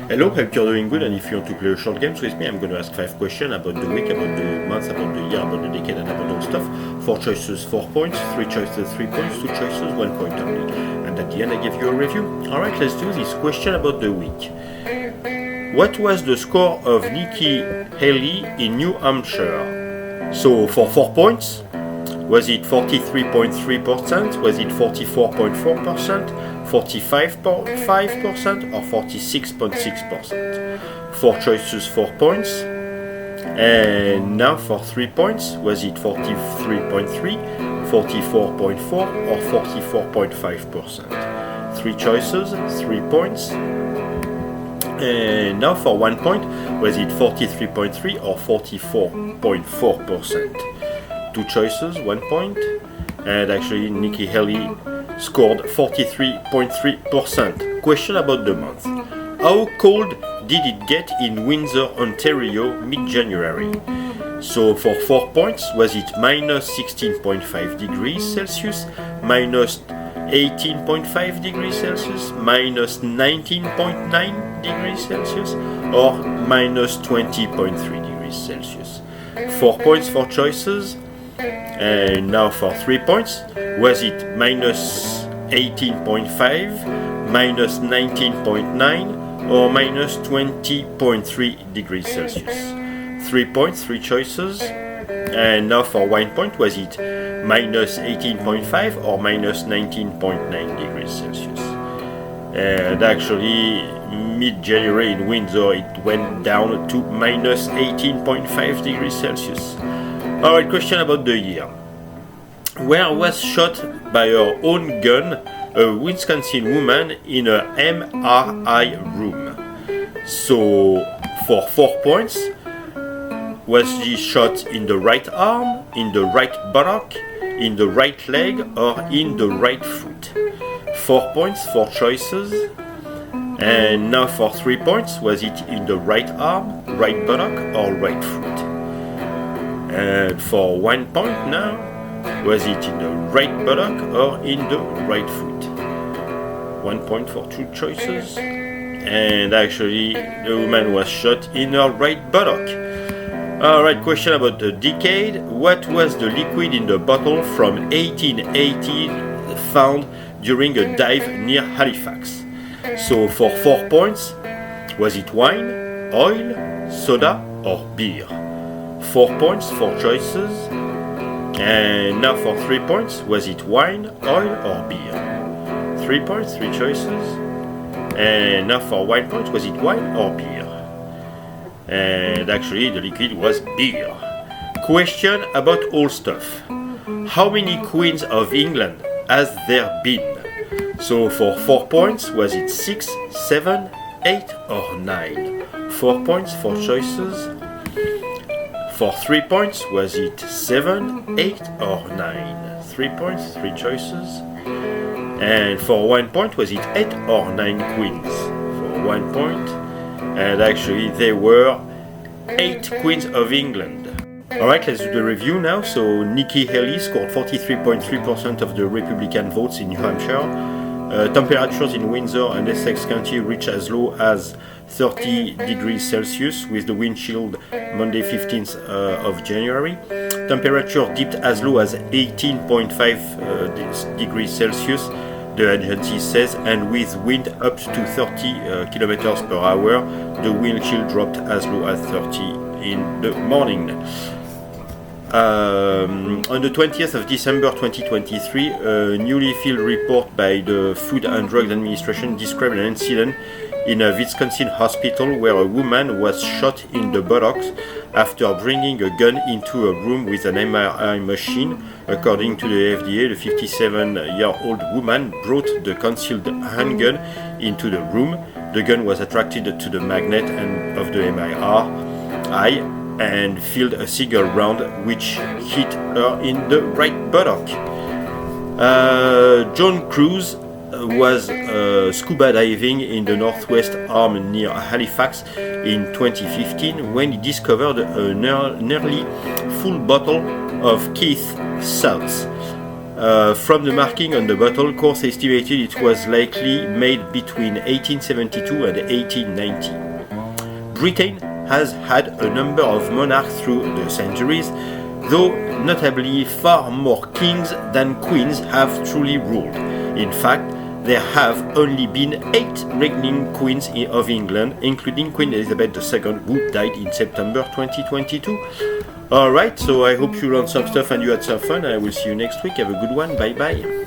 Hello, hope you're doing good, and if you want to play short games with me, I'm going to ask 5 questions about the week, about the month, about the year, about the decade, and about all stuff. 4 choices, 4 points, 3 choices, 3 points, 2 choices, 1 point only. And at the end, I give you a review. Alright, let's do this question about the week. What was the score of Nikki Haley in New Hampshire? So, for 4 points, was it 43.3%? Was it 44.4%? 45.5% or 46.6%? 4 choices, 4 points. And now for 3 points, was it 43.3, 44.4 or 44.5%? 3 choices, 3 points. And now for 1 point, was it 43.3 or 44.4%? 2 choices, 1 point. And actually Nikki Haley scored 43.3%. Question about the month. How cold did it get in Windsor, Ontario, mid-January? So for 4 points, was it minus 16.5 degrees Celsius, minus 18.5 degrees Celsius, minus 19.9 degrees Celsius, or minus 20.3 degrees Celsius? 4 points for choices. And now for 3 points, was it minus 18.5, minus 19.9, or minus 20.3 degrees Celsius? 3 points, 3 choices. And now for 1 point, was it minus 18.5 or minus 19.9 degrees Celsius? And actually, mid-January in Windsor, it went down to minus 18.5 degrees Celsius. Alright, question about the year. Where was shot by her own gun a Wisconsin woman in a MRI room? So, for 4 points, was she shot in the right arm, in the right buttock, in the right leg, or in the right foot? 4 points, 4 choices. And now for 3 points, was it in the right arm, right buttock, or right foot? And for 1 point now, was it in the right buttock or in the right foot? 1 point for 2 choices. And actually, the woman was shot in her right buttock. Alright, question about the decade. What was the liquid in the bottle from 1880 found during a dive near Halifax? So for 4 points, was it wine, oil, soda, or beer? 4 points, 4 choices. And now for 3 points, was it wine, oil, or beer? 3 points, 3 choices. And now for 1 point, was it wine or beer? And actually the liquid was beer. Question about all stuff. How many Queens of England has there been? So for 4 points, was it 6, 7, 8 or 9? 4 points, 4 choices. For 3 points, was it 7, 8 or 9? 3 points, 3 choices. And for 1 point, was it 8 or 9 queens? For 1 point. And actually there were 8 Queens of England. Alright, let's do the review now. So Nikki Haley scored 43.3% of the Republican votes in New Hampshire. Temperatures in Windsor and Essex County reached as low as 30 degrees Celsius with the wind chill Monday 15th of January. Temperature dipped as low as 18.5 degrees Celsius, the agency says, and with wind up to 30 kilometers per hour, the wind chill dropped as low as 30 in the morning. On the 20th of December 2023, a newly filed report by the Food and Drug Administration described an incident in a Wisconsin hospital where a woman was shot in the buttocks after bringing a gun into a room with an MRI machine. According to the FDA, the 57-year-old woman brought the concealed handgun into the room. The gun was attracted to the magnet of the MRI and fired a single round which hit her in the right buttock. John Cruz was scuba diving in the Northwest Arm near Halifax in 2015 when he discovered a nearly full bottle of Keith salts. From the marking on the bottle, Courts estimated it was likely made between 1872 and 1890. Britain has had a number of monarchs through the centuries, though notably far more kings than queens have truly ruled. In fact, there have only been 8 reigning queens of England, including Queen Elizabeth II, who died in September 2022. Alright, so I hope you learned some stuff and you had some fun. I will see you next week. Have a good one. Bye bye.